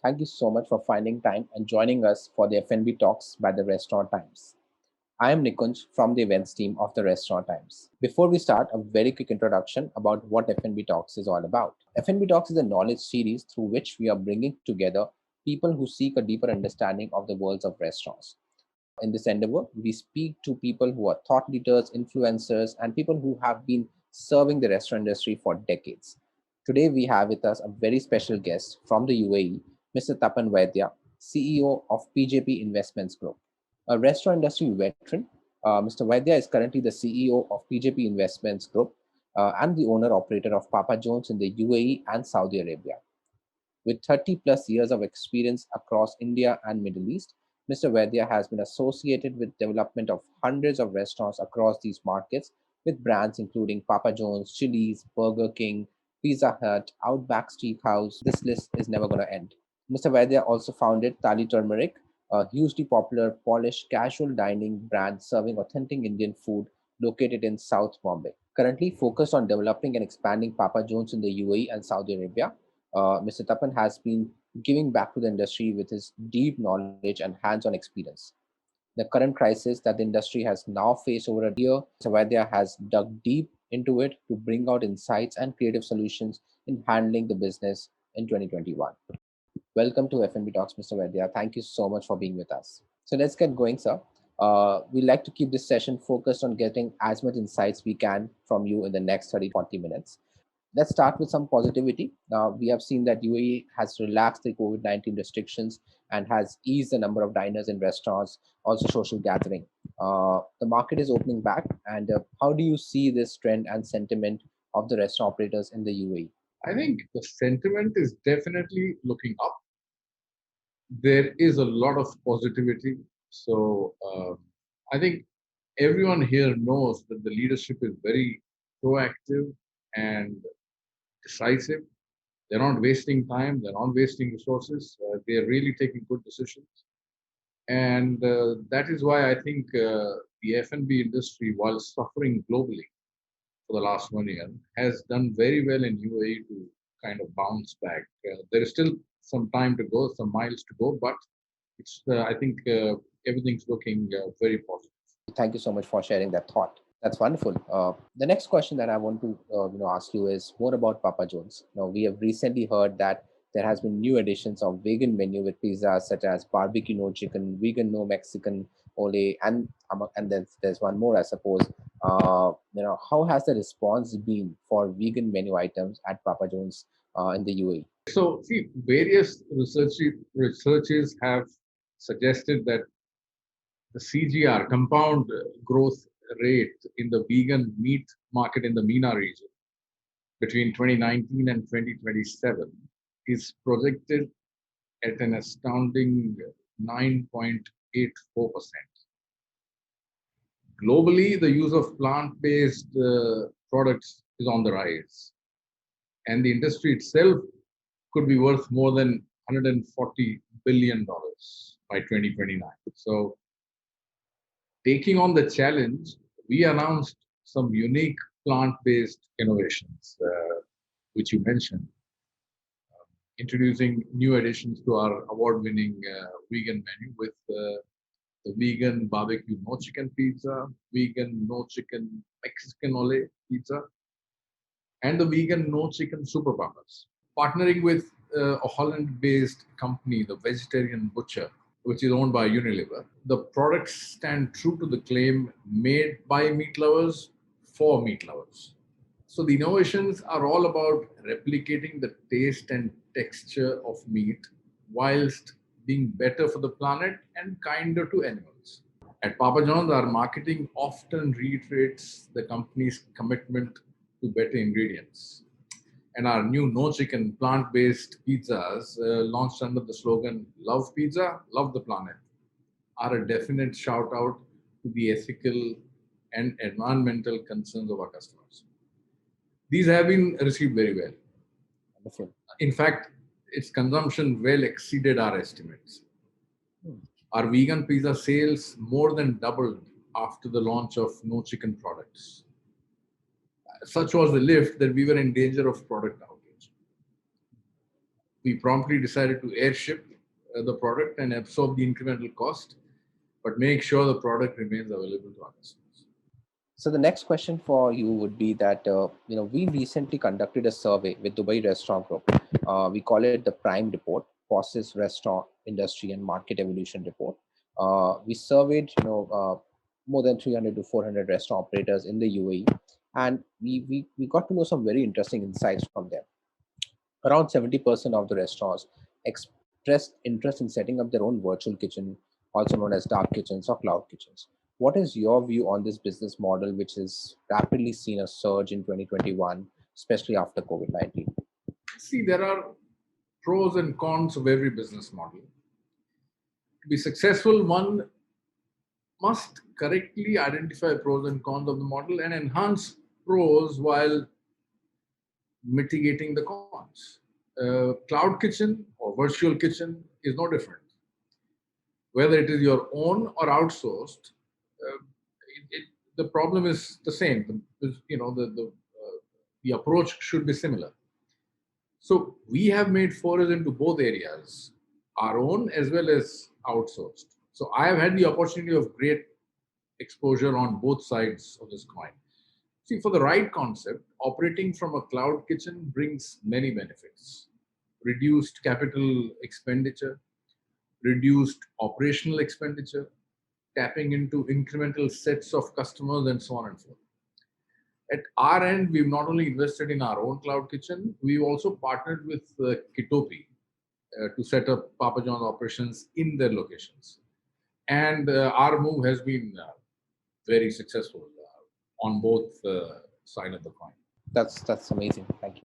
Thank you so much for finding time and joining us for the F&B Talks by the Restaurant Times. I am Nikunj from the events team of the Restaurant Times. Before we start, a very quick introduction about what F&B Talks is all about. F&B Talks is a knowledge series through which we are bringing together people who seek a deeper understanding of the worlds of restaurants. In this endeavor, we speak to people who are thought leaders, influencers, and people who have been serving the restaurant industry for decades. Today, we have with us a very special guest from the UAE, Mr. Tapan Vaidya, CEO of PJP Investments Group. A restaurant industry veteran, Mr. Vaidya is currently the CEO of PJP Investments Group and the owner operator of Papa John's in the UAE and Saudi Arabia. With 30 plus years of experience across India and Middle East, Mr. Vaidya has been associated with development of hundreds of restaurants across these markets with brands including Papa John's, Chili's, Burger King, Pizza Hut, Outback Steakhouse. This list is never going to end. Mr. Vaidya also founded Talli Turmeric, a hugely popular Polish casual dining brand serving authentic Indian food located in South Mumbai. Currently focused on developing and expanding Papa John's in the UAE and Saudi Arabia, Mr. Tapan has been giving back to the industry with his deep knowledge and hands on experience. The current crisis that the industry has now faced over a year, Mr. Vaidya has dug deep into it to bring out insights and creative solutions in handling the business in 2021. Welcome to FNB Talks, Mr. Vaidya. Thank you so much for being with us. So let's get going, sir. We like to keep this session focused on getting as much insights we can from you in the next 30 40 minutes. Let's start with some positivity. We have seen that UAE has relaxed the COVID-19 restrictions and has eased the number of diners in restaurants, also social gathering. The market is opening back. And how do you see this trend and sentiment of the restaurant operators in the UAE? I think the sentiment is definitely looking up. There is a lot of positivity. So I think everyone here knows that the leadership is very proactive and decisive. They're not wasting time. They're not wasting resources. They're really taking good decisions. And that is why I think the F&B industry, while suffering globally for the last 1 year, has done very well in UAE to kind of bounce back. There is still some time to go, some miles to go, but I think everything's looking very positive. Thank you so much for sharing that thought. That's wonderful. The next question that I want to ask you is more about Papa John's. Now, we have recently heard that there has been new additions of vegan menu with pizzas such as barbecue no chicken, vegan no Mexican ole, and there's one more, I suppose. How has the response been for vegan menu items at Papa John's in the UAE? So, see, various researches have suggested that the CGR, compound growth rate in the vegan meat market in the MENA region between 2019 and 2027 is projected at an astounding 9.84%. Globally, the use of plant-based products is on the rise, and the industry itself could be worth more than $140 billion by 2029. So, taking on the challenge, we announced some unique plant-based innovations, which you mentioned, introducing new additions to our award-winning vegan menu with the vegan barbecue no chicken pizza, vegan no chicken Mexican ole pizza, and the vegan no chicken super papas. Partnering with a Holland-based company, the Vegetarian Butcher, which is owned by Unilever, the products stand true to the claim made by meat lovers for meat lovers. So the innovations are all about replicating the taste and texture of meat whilst being better for the planet and kinder to animals. At Papa John's, our marketing often reiterates the company's commitment to better ingredients. And our new no chicken plant-based pizzas, launched under the slogan "Love Pizza, Love the Planet," are a definite shout out to the ethical and environmental concerns of our customers. These have been received very well. Wonderful. In fact, its consumption well exceeded our estimates. Our vegan pizza sales more than doubled after the launch of no chicken products. Such was the lift that we were in danger of product outage. We promptly decided to airship the product and absorb the incremental cost, but make sure the product remains available to our customers. So the next question for you would be that we recently conducted a survey with Dubai Restaurant Group. We call it the Prime Report, Posist Restaurant Industry and Market Evolution Report. We surveyed more than 300 to 400 restaurant operators in the UAE, and we got to know some very interesting insights from them. Around 70% of the restaurants expressed interest in setting up their own virtual kitchen, also known as dark kitchens or cloud kitchens. What is your view on this business model, which has rapidly seen a surge in 2021, especially after COVID 19? See, there are pros and cons of every business model. To be successful, one must correctly identify pros and cons of the model and enhance pros while mitigating the cons. Cloud kitchen or virtual kitchen is no different. Whether it is your own or outsourced, the problem is the same. The approach should be similar. So we have made forays into both areas, our own as well as outsourced. So I have had the opportunity of great exposure on both sides of this coin. See, for the right concept, operating from a cloud kitchen brings many benefits: reduced capital expenditure, reduced operational expenditure, tapping into incremental sets of customers, and so on and so forth. At our end, we've not only invested in our own cloud kitchen, we've also partnered with Kitopi to set up Papa John's operations in their locations. And our move has been very successful on both sides of the coin. That's amazing. Thank you.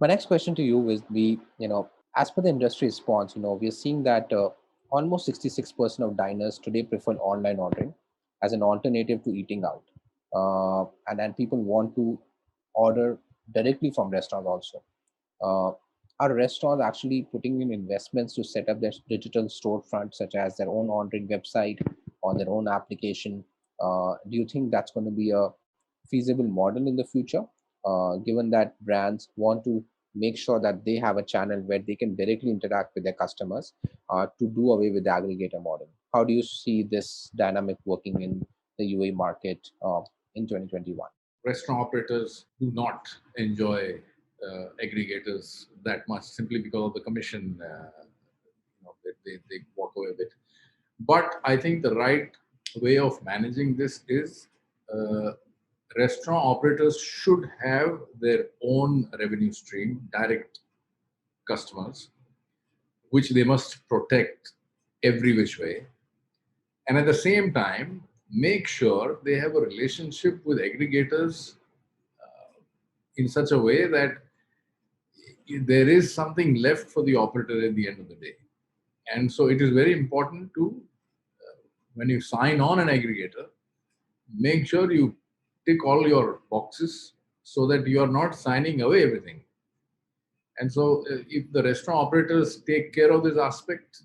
My next question to you is as per the industry response, we are seeing that almost 66% of diners today prefer online ordering as an alternative to eating out. And then people want to order directly from restaurants also. Uh, are restaurants actually putting in investments to set up their digital storefront, such as their own ordering website or their own application? Do you think that's going to be a feasible model in the future, given that brands want to make sure that they have a channel where they can directly interact with their customers to do away with the aggregator model? How do you see this dynamic working in the UAE market in 2021? Restaurant operators do not enjoy aggregators that much simply because of the commission they walk away with. But I think the right way of managing this is uh, restaurant operators should have their own revenue stream, direct customers, which they must protect every which way. And at the same time, make sure they have a relationship with aggregators in such a way that there is something left for the operator at the end of the day. And so it is very important to, when you sign on an aggregator, make sure you tick all your boxes so that you are not signing away everything. And so, if the restaurant operators take care of this aspect,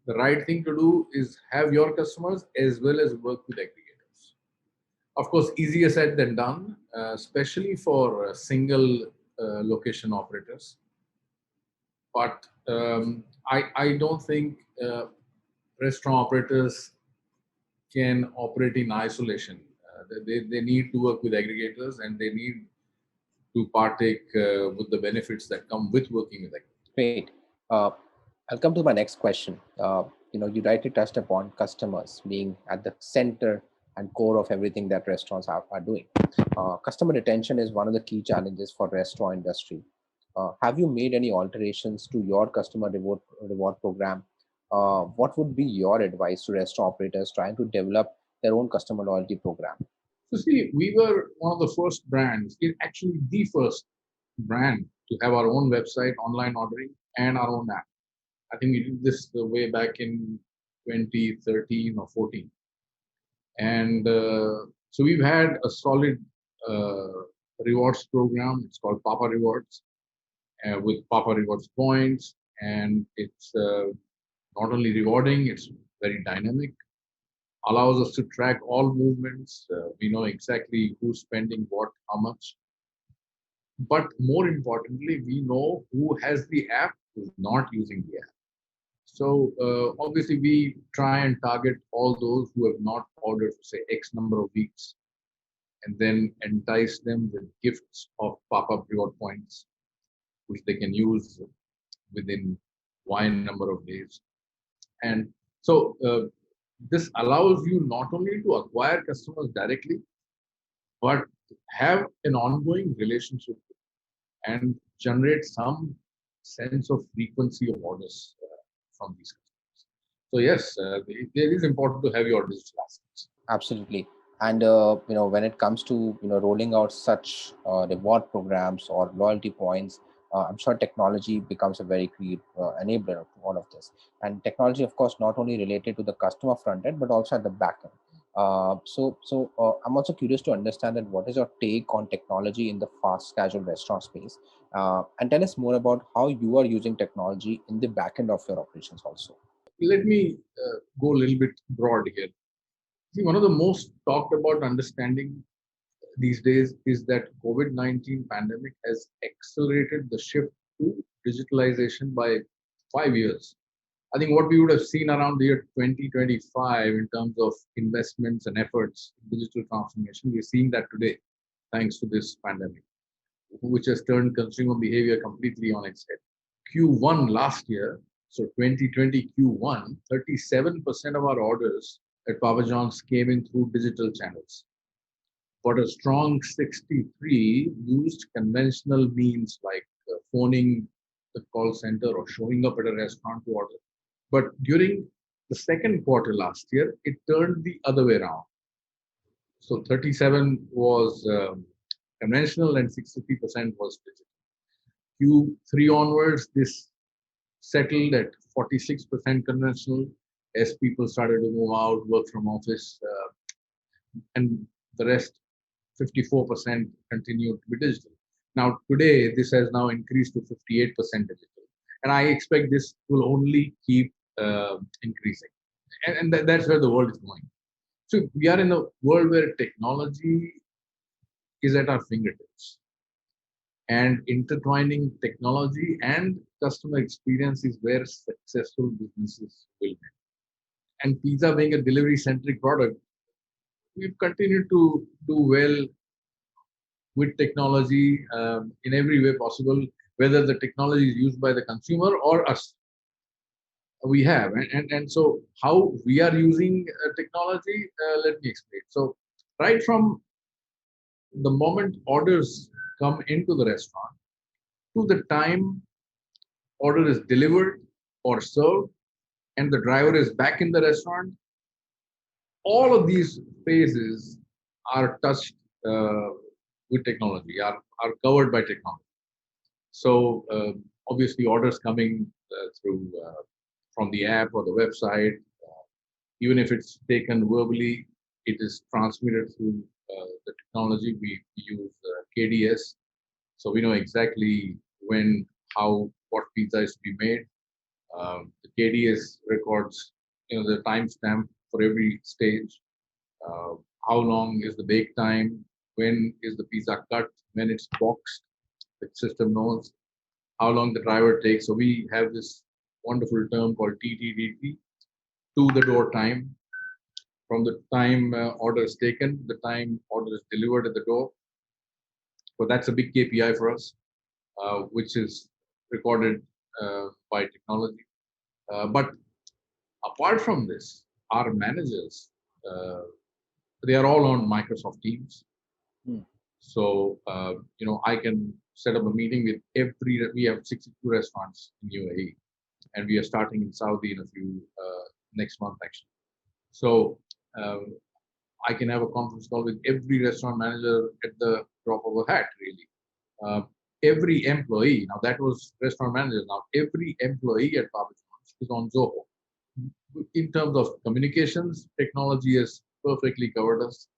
the right thing to do is have your customers as well as work with aggregators. Of course, easier said than done, especially for single location operators. But I don't think restaurant operators can operate in isolation. They need to work with aggregators and they need to partake with the benefits that come with working with aggregators. Great. Uh, I'll come to my next question. You rightly touched upon customers being at the center and core of everything that restaurants are doing. Customer retention is one of the key challenges for restaurant industry. Have you made any alterations to your customer reward program? What would be your advice to restaurant operators trying to develop their own customer loyalty program? So, see, we were one of the first brands, actually the first brand to have our own website, online ordering, and our own app. I think we did this the way back in 2013 or 14. And so we've had a solid uh, rewards program. It's called Papa Rewards with Papa Rewards points. And it's not only rewarding, it's very dynamic, allows us to track all movements. We know exactly who's spending what, how much. But more importantly, we know who has the app who's not using the app. So obviously, we try and target all those who have not ordered for say X number of weeks, and then entice them with gifts of pop-up reward points, which they can use within Y number of days. And so this allows you not only to acquire customers directly, but have an ongoing relationship and generate some sense of frequency of orders from these customers. So yes, it is important to have your digital assets. Absolutely. And when it comes to rolling out such reward programs or loyalty points, I'm sure technology becomes a very great enabler to all of this. And technology, of course, not only related to the customer front end, but also at the back end. So I'm also curious to understand that what is your take on technology in the fast casual restaurant space, and tell us more about how you are using technology in the back end of your operations also. Let me go a little bit broad here. See, one of the most talked about understanding these days is that COVID-19 pandemic has accelerated the shift to digitalization by 5 years. I think what we would have seen around the year 2025 in terms of investments and efforts in digital transformation, we're seeing that today, thanks to this pandemic, which has turned consumer behavior completely on its head. Q1 last year, so 2020 Q1, 37% of our orders at Papa John's came in through digital channels. But a strong 63 used conventional means like phoning the call center or showing up at a restaurant to order. But during the second quarter last year, it turned the other way around. So 37 was conventional and 63% was digital. Q3 onwards, this settled at 46% conventional as people started to move out, work from office, and the rest 54% continued to be digital. Now, today, this has now increased to 58% digital. And I expect this will only keep increasing. And that's where the world is going. So we are in a world where technology is at our fingertips. And intertwining technology and customer experience is where successful businesses will be. And pizza being a delivery-centric product, we've continued to do well with technology in every way possible, whether the technology is used by the consumer or us. We have. And so how we are using technology, let me explain. So right from the moment orders come into the restaurant to the time order is delivered or served and the driver is back in the restaurant, all of these phases are touched with technology, are covered by technology. So obviously orders coming through from the app or the website, even if it's taken verbally, it is transmitted through the technology. We use KDS, so we know exactly when, how, what pizza is to be made. The KDS records, the timestamp for every stage. How long is the bake time? When is the pizza cut? When it's boxed, the system knows how long the driver takes. So we have this wonderful term called TTDT, to the door time, from the time order is taken, the time order is delivered at the door. So that's a big KPI for us, which is recorded by technology. But apart from this, our managers, they are all on Microsoft Teams. Hmm. So, I can set up a meeting with we have 62 restaurants in UAE, and we are starting in Saudi in a few, next month actually. So, I can have a conference call with every restaurant manager at the drop of a hat, really. Every employee, now that was restaurant managers, now every employee at Papa John's is on Zoho. In terms of communications, technology has perfectly covered us.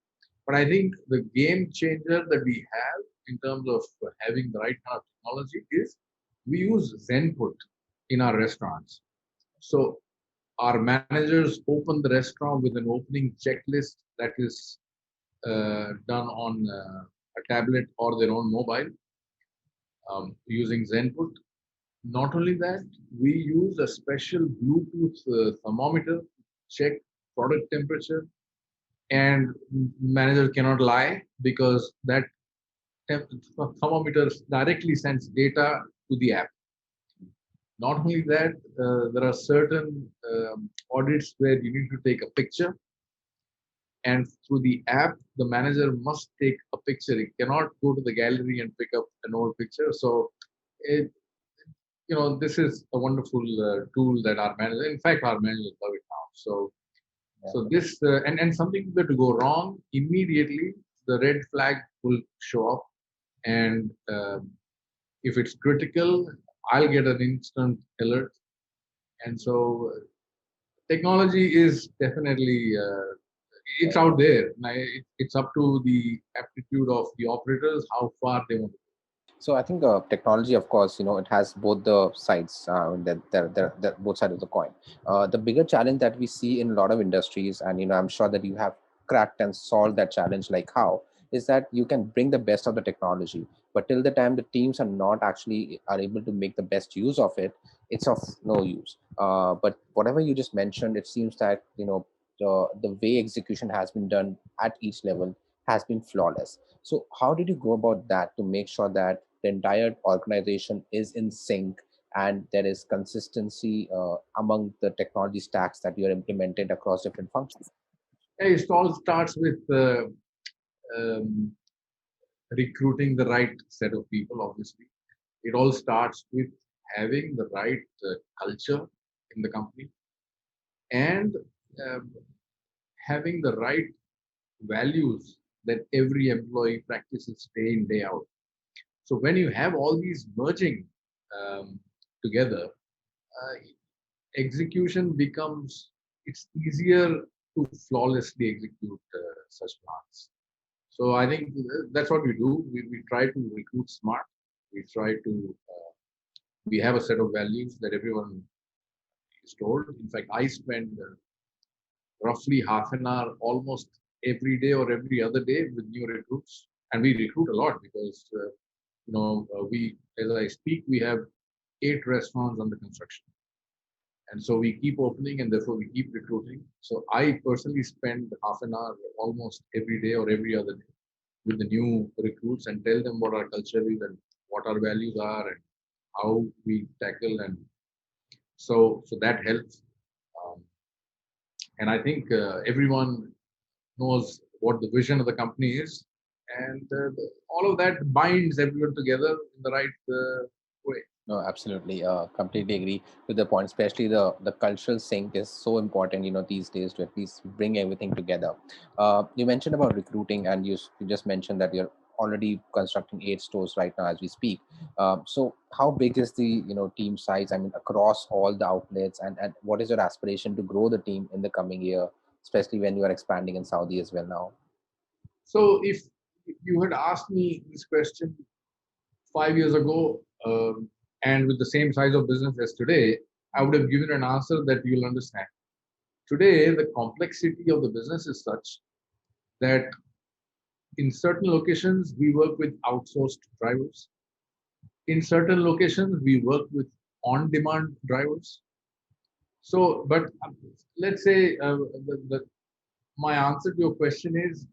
But I think the game changer that we have in terms of having the right kind of technology is we use Zenput in our restaurants. So our managers open the restaurant with an opening checklist that is done on a tablet or their own mobile using Zenput. Not only that, we use a special Bluetooth thermometer to check product temperature, and manager cannot lie because that thermometer directly sends data to the app. Not only that, there are certain audits where you need to take a picture, and through the app, the manager must take a picture. He cannot go to the gallery and pick up an old picture. So, it, this is a wonderful tool that our manager, in fact, our managers love it now. So, Yeah. this and something were to go wrong, immediately the red flag will show up, and if it's critical, I'll get an instant alert. And so technology is definitely it's out there. Now, it's up to the aptitude of the operators how far they want to go. So I think technology, of course, it has both the sides, that both sides of the coin. The bigger challenge that we see in a lot of industries, and I'm sure that you have cracked and solved that challenge, like how is that you can bring the best of the technology, but till the time the teams are not actually are able to make the best use of it, it's of no use. But whatever you just mentioned, it seems that the way execution has been done at each level has been flawless. So, how did you go about that to make sure that the entire organization is in sync and there is consistency among the technology stacks that you are implemented across different functions? It all starts with um, recruiting the right set of people. Obviously, it all starts with having the right culture in the company, and um, having the right values that every employee practices day in, day out. So when you have all these merging um, together, execution becomes, it's easier to flawlessly execute such plans. So I think that's what we do. We try to recruit smart. We try to we have a set of values that everyone is told. In fact, I spend roughly half an hour almost every day or every other day with new recruits, and we recruit a lot because we, as I speak, we have 8 restaurants under construction, and so we keep opening, and therefore we keep recruiting. So I personally spend half an hour almost every day or every other day with the new recruits and tell them what our culture is and what our values are and how we tackle, and so that helps. Um, and I think everyone knows what the vision of the company is, and all of that binds everyone together in the right way. No, absolutely. Completely agree with the point. Especially the cultural sync is so important, these days to at least bring everything together. You mentioned about recruiting, and you just mentioned that you're already constructing 8 stores right now as we speak. So, how big is the team size? I mean, across all the outlets, and what is your aspiration to grow the team in the coming year, especially when you are expanding in Saudi as well now? So if you had asked me this question 5 years ago, and with the same size of business as today, I would have given an answer that you'll understand. Today, the complexity of the business is such that in certain locations we work with outsourced drivers. In certain locations we work with on-demand drivers. So, but let's say my answer to your question is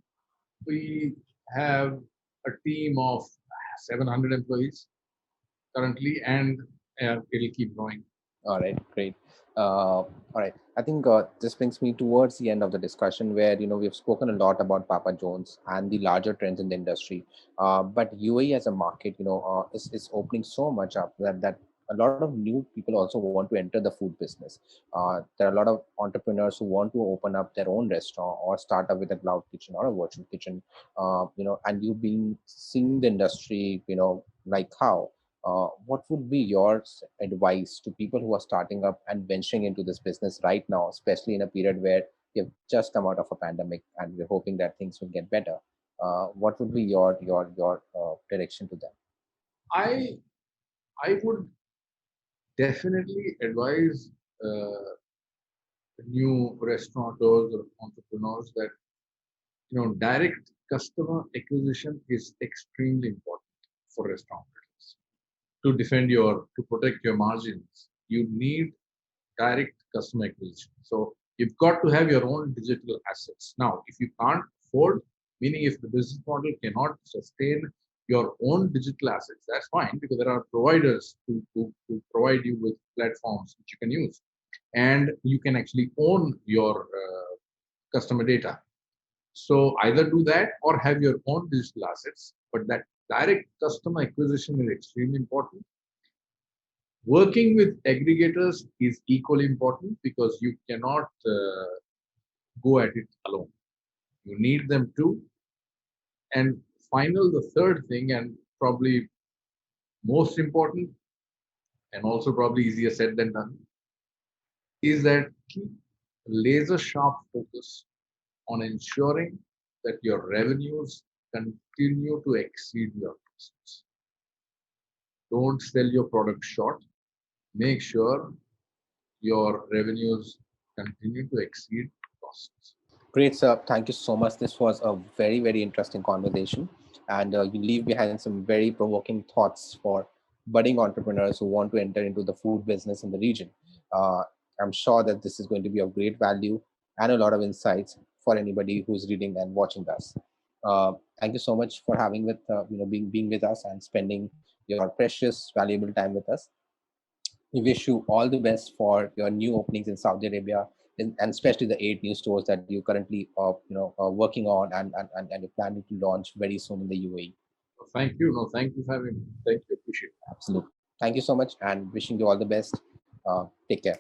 we have a team of 700 employees currently, and it'll keep growing. All right, great. All right, I think this brings me towards the end of the discussion, where we've spoken a lot about Papa John's and the larger trends in the industry. But UAE as a market, is opening so much up that a lot of new people also want to enter the food business. There are a lot of entrepreneurs who want to open up their own restaurant or start up with a cloud kitchen or a virtual kitchen. And you've been seeing the industry, like how. What would be your advice to people who are starting up and venturing into this business right now, especially in a period where you've just come out of a pandemic and we're hoping that things will get better? What would be your direction to them? I I would definitely advise new restaurateurs or entrepreneurs that direct customer acquisition is extremely important for restaurant business. to to protect your margins, you need direct customer acquisition. So you've got to have your own digital assets. Now, if you can't afford, meaning if the business model cannot sustain your own digital assets, that's fine because there are providers to provide you with platforms which you can use. And you can actually own your customer data. So either do that or have your own digital assets, but that direct customer acquisition is extremely important. Working with aggregators is equally important because you cannot go at it alone. You need them too. And the third thing, and probably most important, and also probably easier said than done, is that keep laser sharp focus on ensuring that your revenues continue to exceed your costs. Don't sell your product short. Make sure your revenues continue to exceed costs. Great, sir. Thank you so much. This was a very, very interesting conversation. And you leave behind some very provoking thoughts for budding entrepreneurs who want to enter into the food business in the region. Uh, I'm sure that this is going to be of great value and a lot of insights for anybody who's reading and watching us. Thank you so much for having with being with us and spending your precious, valuable time with us. We wish you all the best for your new openings in Saudi Arabia, and especially the 8 new stores that you currently are working on and you're planning to launch very soon in the UAE. Thank you. No, thank you for having me. Thank you. Appreciate it. Absolutely. Thank you so much, and wishing you all the best. Take care.